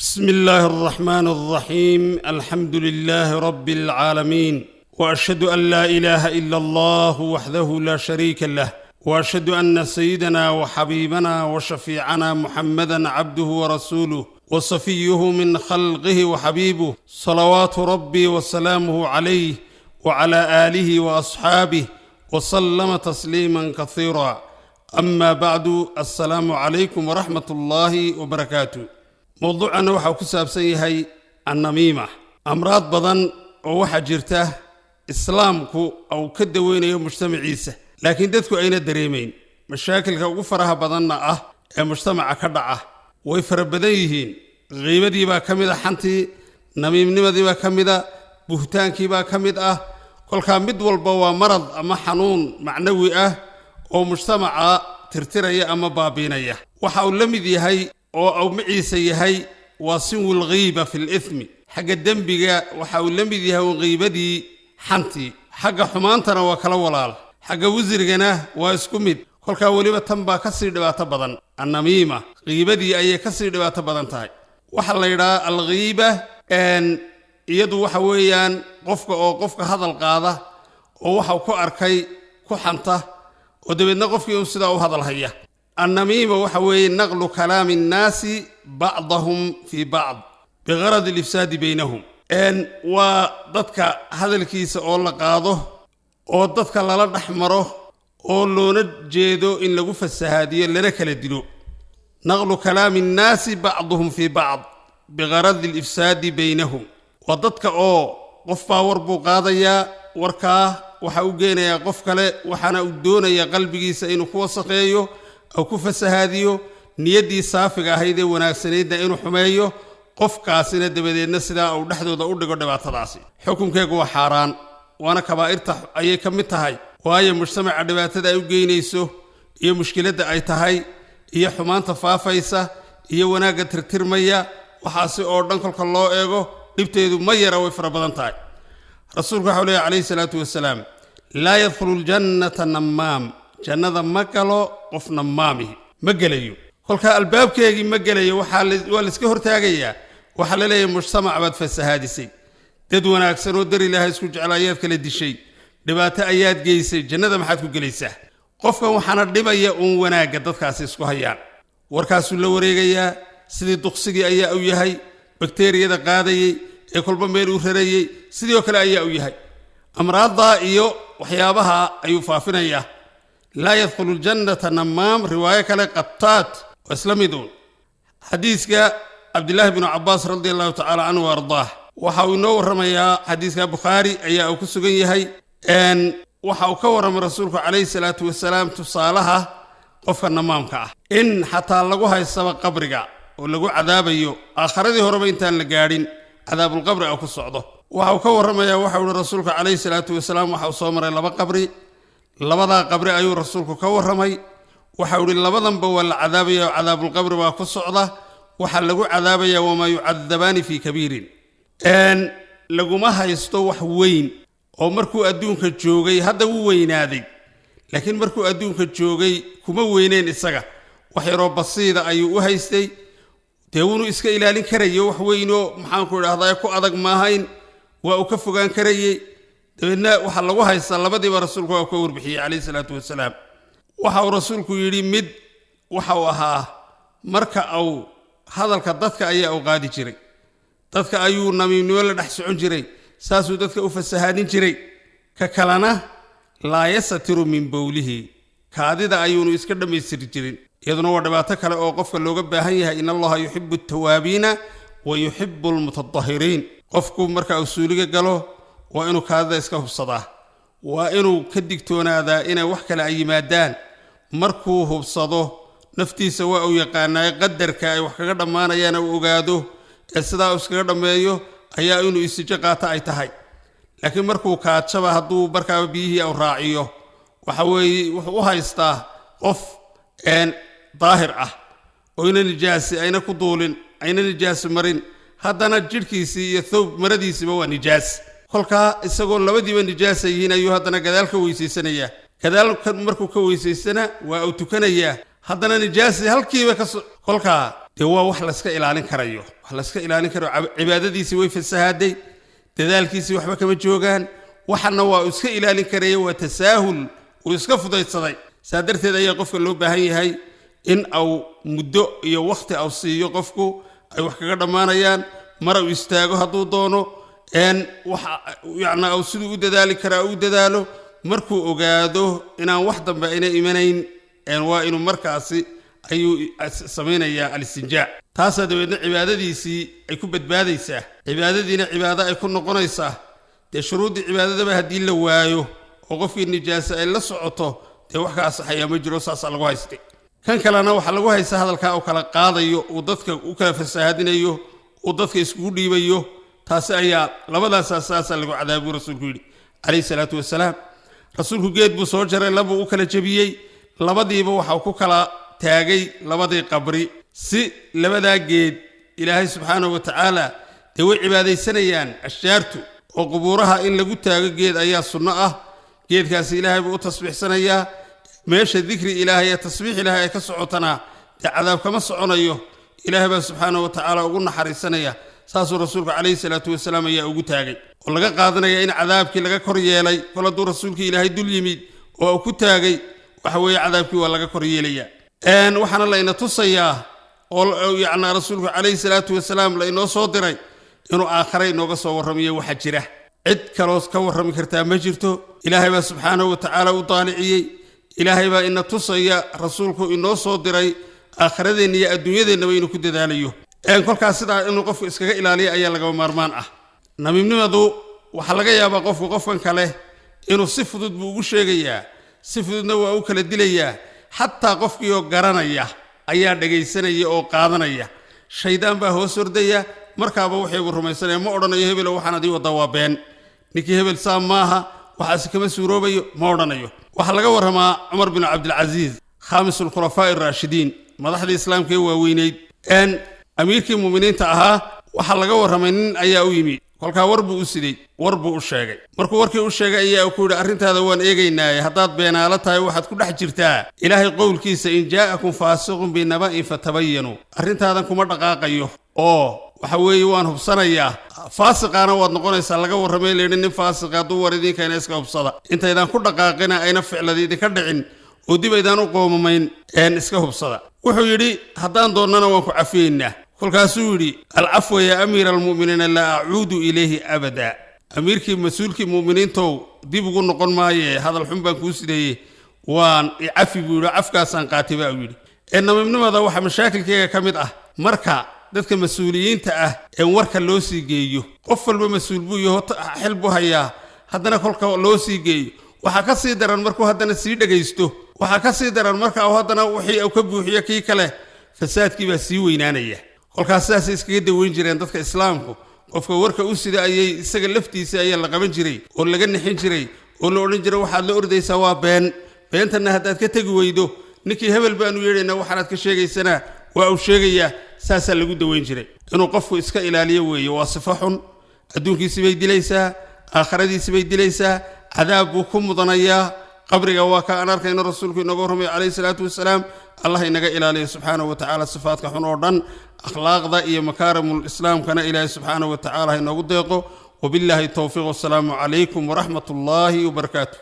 بسم الله الرحمن الرحيم الحمد لله رب العالمين وأشهد أن لا إله إلا الله وحده لا شريك له وأشهد أن سيدنا وحبيبنا وشفيعنا محمدا عبده ورسوله وصفيه من خلقه وحبيبه صلوات ربي وسلامه عليه وعلى آله وأصحابه وسلم تسليما كثيرا أما بعد السلام عليكم ورحمة الله وبركاته موضوعنا waxaa ku saabsan yahay annamiima amraad badan oo waxa jirta islaamku oo ka daweynayo mujtamaciisa laakiin dadku ayna dareemeyn mashaakilka ugu faraha badanna ah ee mujtamaca ka dhaca way fara badan yihiin qiibadii baa kamid ah xantii namiimnimadii baa kamid ah buhtaankii baa kamid ah kolka mid walba waa marad ama xanuun macnawi ah oo mujtamaca tirtiraya ama baabiinaya waxa uu la mid yahay oo aw maciisa yahay waa sinwil ghiiba fil ithmi xagga dambiga waxa uu la mid yahay qiibadii xantii xagga xumaantana waa kala walaal xagga wasirigana waa isku mid kolka waliba tan baa ka sii dhibaato badan annamiima qiibadii ayay ka sii dhibaato badan tahay waxa la yiraahdaa al-ghiiba iyadu waxa weeyaan qofka hadal qaada oo waxa uu ku arkay ku xanta oo dabeedna qofkii uu sida u hadal haya النميمة وحوي نقل كلام الناس بعضهم في بعض بغرض الإفساد بينهم وضدك هذا الكيس أولا قاضه وضدك لا نحمره أولو نجيدو إن لغف السهادية لنك لدلو نقل كلام الناس بعضهم في بعض بغرض الإفساد بينهم وضدك قفا وربو قاضيا وركاه وحاوقين يا قفكالي وحانا أدون يا قلبي سينو كوسقيو أو كفس هذه نيدي صافقة هيدي وناكسنيد إنه حمايو قف كاسنة دبدي النسدا أو نحدو دا أورد قد بعد تداسي حكم كيكو حاران وأنا كبائر أي كمتهاي وأي مجتمع دبعت دا يوجينيسو هي مشكلة دا أي تهاي هي حمان تفافيسة هي وناقة ترمية وحاسي أوردن كل الله إيجو يبتدوا مية روي فربضان تاي رسولك عليه الصلاة والسلام لا يدخل الجنة النمام جنة مكلو قف نمامه مقليو كلك الباب كيجي مقليو وحال اسكهر تاجيا وحال لي مجتمع بعد فسهادسي تدونا أكثر ودري لها يسكج على آيات كل دي شيء دبات آيات جيسي جنة ما حد كجليسه قفك وحنا دبيا وناقد ضد كاسيس كهيان وركاس اللوريجيا سيد دقسقي أيا أو يهي بكتيريا دقادي يكل بمير وثري سيد وكل أيا أو يهي أمراض ضائيو وحيابها أيو فافنيا لا يدخل الجنة نمام رواية كلا قطات واسلامي دون حديثك عبد الله بن عباس رضي الله تعالى عنه وارضاه وحاو نور رميا حديثك بخاري أي أو كسوغي هي أن وحاو كورم رسولك عليه الصلاة والسلام تصالها قف النمام كاه إن حتى لقوها يسوى قبرك ولقوا عذاب يو آخر ذي هربين تان لقارين عذاب القبر أو كسعوده وحاو كورم يا وحاو رسولك عليه الصلاة والسلام وحاو صومر لبا قبري لبدا قبر أيو رسولك كورمي وحول لبدن بول عذابي وعذاب القبر وكسعده وحلقوا عذابي وما يعذبان في كبير ان لقوا ما هيستوح وين او مركو ادونك جوغي هذا وينادي لكن مركو ادونك جوغي كما وينين اسغا وحيرو بسيده ايو هيستي تيونو اسكا الالين كريو wax weyno maxaan ku raahdaa ku adag ma ahayn waa uu ka fogaan karayay dabna waxa lagu haystaa labadiiba rasuulku oo ka warbixiyay kaleey salaatu wasalaam waxa uu rasuulku yiri mid waxa uu ahaa marka uu hadalka dadka ayaa u qaadi jiray dadka ayuu namiimnimo la dhex socon jiray saasuu dadka u fasahaadin jiray ka kalana la yasatiru min bawlihi kaadida ayuu iska dhameystir jirin iyaduna waa dhibaato kale oo qofka looga baahan yahay in Allah yuhibbu at-tawaabiina wa yuhibbu al-mutatahhiriin qofku marka uu suuliga galo waa inuu kaadida iska hubsadaa waa inuu ka digtoonaadaa inay wax kale ay yimaadaan markuu hubsado naftiisa waa uu yaqaanaa qadarka ay wax kaga dhamaanayaan uu ogaado ee sidaa uu iskaga dhameeyo ayaa inuu isjijo qaata ay tahay laakiin markuu kaajaba hadduu markaa biyihii uu raaciyo waxa weeye wuxuu u haystaa qof daahir ah oo ina nijaasi ayna ku duulin ayna nijaasi marin haddana jidhkiisii iyo thawb maradiisiba waa nijaas kolka isagoo labadiiba nijaasa yihiin ayuu haddana gadaal ka weysaysanaya gadaalka markuu ka weysaysana waa uu tukanaya haddana nijaasi halkiiba kolka waa wax la iska ilaalin karayo wax la iska ilaalin karo cibaadadiisii way fasahaaday dadaalkiisii waxba kama joogaan waxana waa iska ilaalin karayo waa tasaahul oo iska fudaydsaday saadarteed ayaa qofka loo baahan yahay in au muddo iyo waqti au siiyo qofku ay wax kaga dhamaanayaan mar uu istaago haduu doono waxa yaana au sidoo u dadaali kara uu dadaalo markuu ogaado inaan wax dambe inay imanayn waa inuu markaasi ayuu sameeynaya al-istinjaa taas adeedna cibaadadiisii ay ku badbaadaysaa cibaadadiina cibaado ay ku noqonaysaa shuruudi cibaadada hadii la waayo oo qofkii nijaasa ay la socoto wax ka saxaya ma jiro saas lagu haystay kan kalena waxa lagu haysta hadalka oo kala qaadayo oo dadka u kala fasaahadinayo oo dadka isku dhiibayo taas ayaa labadaas asaas lagu cadaabo rasuulku yiri alayhi salatu wasalaam rasuulku geed buu soo jaray laba uu kala jabiyay labadiiba waxa ku kala taagay labadii qabri si labada geed ilaahay subhanahu wa ta'ala way cibaadaysanayaan ashjaartu oo qubuuraha in lagu taago geed ayaa sunno ah geedkaas ilaahay buu tasbiixsanayaa meesha dhikri ilaahay tasbiix ilaahay ka socotana cadaab kama soconayo ilaahay baa subhanahu wa ta'ala ugu naxariisanaya saasuu rasuulku alayhi salatu wasalaam ayaa ugu taagay oo laga qaadanaya in cadaabkii laga kor yeelay koladu rasuulku ilaahay dul yimid oo ku taagay waxa weeye cadaabkii waa laga kor yeelaya waxana la ina tusayaa oo yaana rasuulku alayhi salatu wasalaam la inoo soo diray inuu aakhire inooga soo warramiyo waxa jira cid kale ka warrami kartaa ma jirto ilaahay baa subhanahu wa ta'ala u daaliciyay ilaahay baa ina tusaya rasuulku inoo soo diray aakhiradeenna iyo adduunyadeennaba inuu ku dadaalayo kolkaas sidaa inuu qofku iskaga ilaaliyo ayaa laga maarmaan ah namiimnimadu waxa laga yaabaa qofkan kale inuu si fudud buu ugu sheegayaa si fududna waa uu kala dilayaa hatta qofkii oo garanaya ayaa dhageysanaya oo qaadanaya shaydaan baa hoos ordaya markaaba waxay u rumaysanayaan ma oranayo hebel waxaan adii wada waa been ninkii hebel maaha waxaas kama suuroobayo ma oranayo waxa laga waramaa Umar bin Abdul Aziz khamisul khulafaa ar-raashidiin madaxda islaamka ee waaweyneyd amiirkii muuminiinta ahaa waxa laga waramay nin ayaa u yimi kolka warbu u siday warbu u sheegay markuu warkii u sheegay ayaa ku yiri arintaada waan eegaynaa hadaad beenaala tahay waxaad ku dhex jirtaa ilaahay qowlkiisa in jaakum faasiqun bi naba'in fatabayyanu arintaada kuma dhaqaaqayo oo waxa weeye waan hubsanayaa faasiqana waad noqonaysaa laga waramay leeyahay nin faasiqa duu waridinka inay iska hubsada intaydan ku dhaqaaqina ayna ficladeedii ka dhicin oo dibaydan u qoomamayn iska hubsada wuxuu yiri hadaan doonana waan ku cafiyeynaa kolkaasuu yiri al-afwa ya amiir al-mu'miniina la a'uudu ilayhi abada amiirkii mas'uulkii muuminiintow dib ugu noqon maaye hadal xun baan ku sideeyay waan afi buu yiri afkaasan qaatiba u yiri namiimnimada waxa mashaakilkeega kamid ah marka dadka mas'uuliyiinta ah warka loo sii geeyo qof walba mas'uul buu yahay xil buu hayaa haddana kolka loo sii geeyo waxa ka sii daran markuu haddana sii dhageysto waxa ka sii daran marka haddana wixii uu ka buuxiyo kii kale fasaadkii baa sii weynaanaya kolkaas saas iskaga daweyn jireen dadka islaamku qofka warka u sida ayay isaga laftiisa ayaa la qaban jiray oo laga nixin jiray oo la oran jiray waxaad la ordaysaa waa beentana haddaad ka tagi weydo ninkii hebel baanu yeedhaynaa waxaad ka sheegaysana waa uu sheegaya saasa lagu daweyn jiray inuu qofku iska ilaaliyo weeyo waa sifo xun adduunkiisa bay dilaysaa aakhiradiisa bay dilaysaa cadaab buu ku mudanayaa qabriga waa ka aan arkayno rasuulku inoo warramay alayhi salaatu wasalaam allah inaga ilaaliyo subhanahu wa ta'ala sifaadka xun oo dhan akhlaaqda iyo makaarimul islaamkana ilaahay subhanahu wa ta'ala inoogu deeqo wabillahi tawfiiq wasalaamu alaykum wa rahmatullahi wa barakatuh